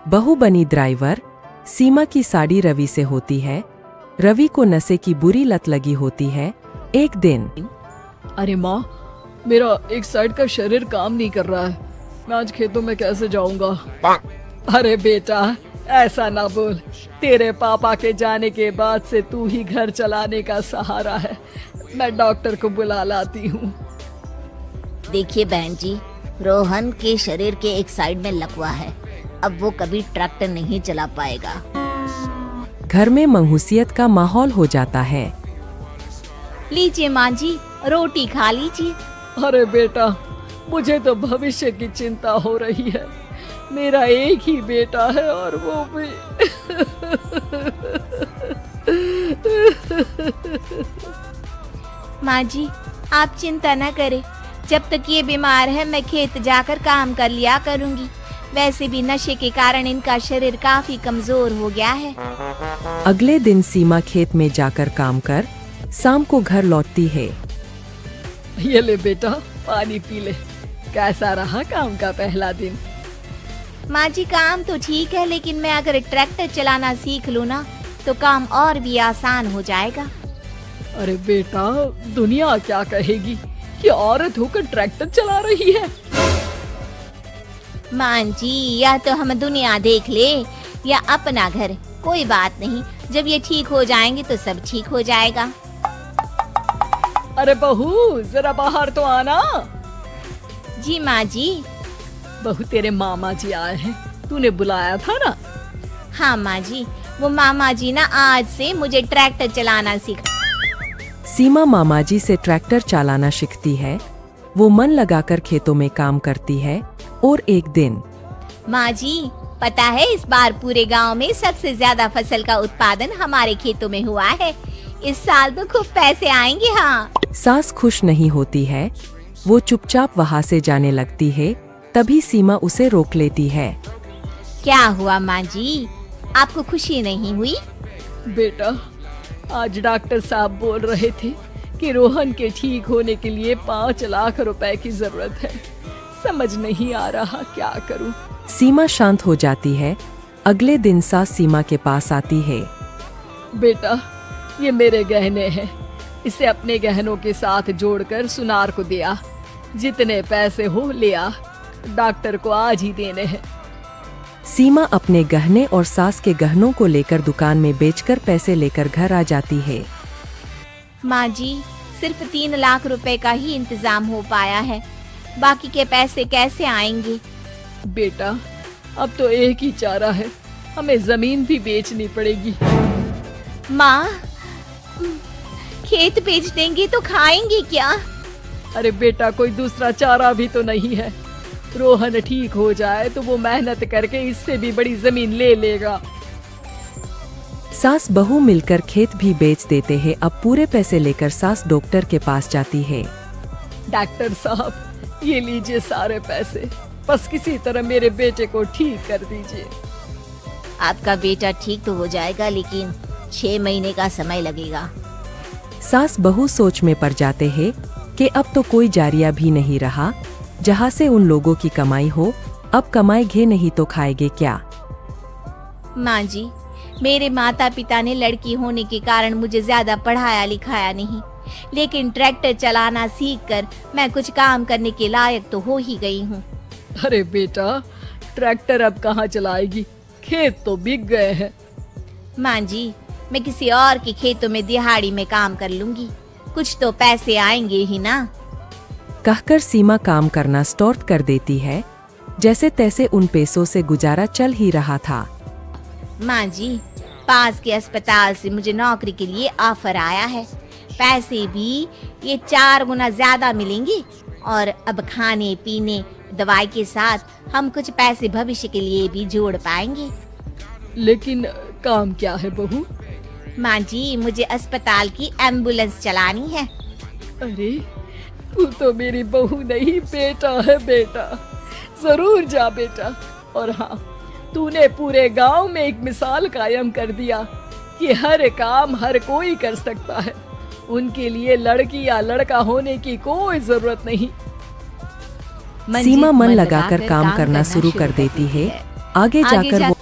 बहू बनी ड्राइवर। सीमा की साड़ी रवि से होती है। रवि को नशे की बुरी लत लगी होती है। एक दिन अरे माँ, मेरा एक साइड का शरीर काम नहीं कर रहा है। मैं आज खेतों में कैसे जाऊंगा? अरे बेटा, ऐसा ना बोल। तेरे पापा के जाने के बाद से तू ही घर चलाने का सहारा है। मैं डॉक्टर को बुला लाती हूँ। देखिए बहन जी, रोहन के शरीर के एक साइड में लकवा है। अब वो कभी ट्रैक्टर नहीं चला पाएगा। घर में मंहूसियत का माहौल हो जाता है। लीजिए माँ जी, रोटी खा लीजिए। अरे बेटा, मुझे तो भविष्य की चिंता हो रही है। मेरा एक ही बेटा है और वो भी माँ जी, आप चिंता न करें। जब तक ये बीमार है मैं खेत जाकर काम कर लिया करूँगी। वैसे भी नशे के कारण इनका शरीर काफी कमजोर हो गया है। अगले दिन सीमा खेत में जाकर काम कर शाम को घर लौटती है। ये ले बेटा, पानी पी ले। कैसा रहा काम का पहला दिन? माँ जी, काम तो ठीक है, लेकिन मैं अगर ट्रैक्टर चलाना सीख लूँ ना तो काम और भी आसान हो जाएगा। अरे बेटा, दुनिया क्या कहेगी कि औरत होकर ट्रैक्टर चला रही है। माँ जी, या तो हम दुनिया देख ले या अपना घर, कोई बात नहीं। जब ये ठीक हो जाएंगे तो सब ठीक हो जाएगा। अरे बहू, जरा बाहर तो आना। जी माँ जी। बहू, तेरे मामा जी आए हैं, तूने बुलाया था ना? हाँ माँ जी, वो मामा जी ना आज से मुझे ट्रैक्टर चलाना सिखा। सीमा मामाजी से ट्रैक्टर चलाना सीखती है। वो मन लगाकर खेतों में काम करती है। और एक दिन माँ जी, पता है इस बार पूरे गांव में सबसे ज्यादा फसल का उत्पादन हमारे खेतों में हुआ है। इस साल तो खूब पैसे आएंगे। हाँ। सास खुश नहीं होती है। वो चुपचाप वहाँ से जाने लगती है। तभी सीमा उसे रोक लेती है। क्या हुआ माँ जी, आपको खुशी नहीं हुई? बेटा, आज डॉक्टर साहब बोल रहे थे कि रोहन के ठीक होने के लिए 5 लाख रुपए की जरूरत है। समझ नहीं आ रहा क्या करूं। सीमा शांत हो जाती है। अगले दिन सास सीमा के पास आती है। बेटा, ये मेरे गहने हैं। इसे अपने गहनों के साथ जोड़कर सुनार को दिया। जितने पैसे हो ले आ। डॉक्टर को आज ही देने हैं। सीमा अपने गहने और सास के गहनों को लेकर दुकान में बेचकर पैसे लेकर घर आ जाती है। माँ जी, सिर्फ 3 लाख रुपए का ही इंतजाम हो पाया है। बाकी के पैसे कैसे आएंगे? बेटा, अब तो एक ही चारा है, हमें जमीन भी बेचनी पड़ेगी। माँ, खेत बेच देंगे तो खाएंगे क्या? अरे बेटा, कोई दूसरा चारा भी तो नहीं है। रोहन ठीक हो जाए तो वो मेहनत करके इससे भी बड़ी जमीन ले लेगा। सास बहू मिलकर खेत भी बेच देते हैं। अब पूरे पैसे लेकर सास डॉक्टर के पास जाती है। डॉक्टर साहब, ये लीजिए सारे पैसे। बस किसी तरह मेरे बेटे को ठीक कर दीजिए। आपका बेटा ठीक तो हो जाएगा, लेकिन 6 महीने का समय लगेगा। सास बहू सोच में पड़ जाते हैं कि अब तो कोई जारिया भी नहीं रहा जहाँ से उन लोगों की कमाई हो। अब कमाएंगे नहीं तो खाएंगे क्या? माँ जी, मेरे माता पिता ने लड़की होने के कारण मुझे ज्यादा पढ़ाया लिखाया नहीं, लेकिन ट्रैक्टर चलाना सीखकर मैं कुछ काम करने के लायक तो हो ही गई हूँ। अरे बेटा, ट्रैक्टर अब कहाँ चलाएगी? खेत तो बिक गए हैं। माँ जी, मैं किसी और के खेतों में दिहाड़ी में काम कर लूंगी। कुछ तो पैसे आएंगे ही ना। कहकर सीमा काम करना स्टार्ट कर देती है। जैसे तैसे उन पैसों से गुजारा चल ही रहा था। माँ जी, पास के अस्पताल से मुझे नौकरी के लिए ऑफर आया है। पैसे भी ये 4 गुना ज्यादा मिलेंगे और अब खाने पीने दवाई के साथ हम कुछ पैसे भविष्य के लिए भी जोड़ पाएंगे। लेकिन काम क्या है बहू? माँ जी, मुझे अस्पताल की एम्बुलेंस चलानी है। अरे, तू तो मेरी बहू नहीं, बेटा है। बेटा, जरूर जा बेटा। और हाँ, तूने पूरे गांव में एक मिसाल कायम कर दिया कि हर काम हर कोई कर सकता है। उनके लिए लड़की या लड़का होने की कोई जरूरत नहीं। सीमा मन लगाकर काम करना शुरू कर देती है। आगे जाकर वो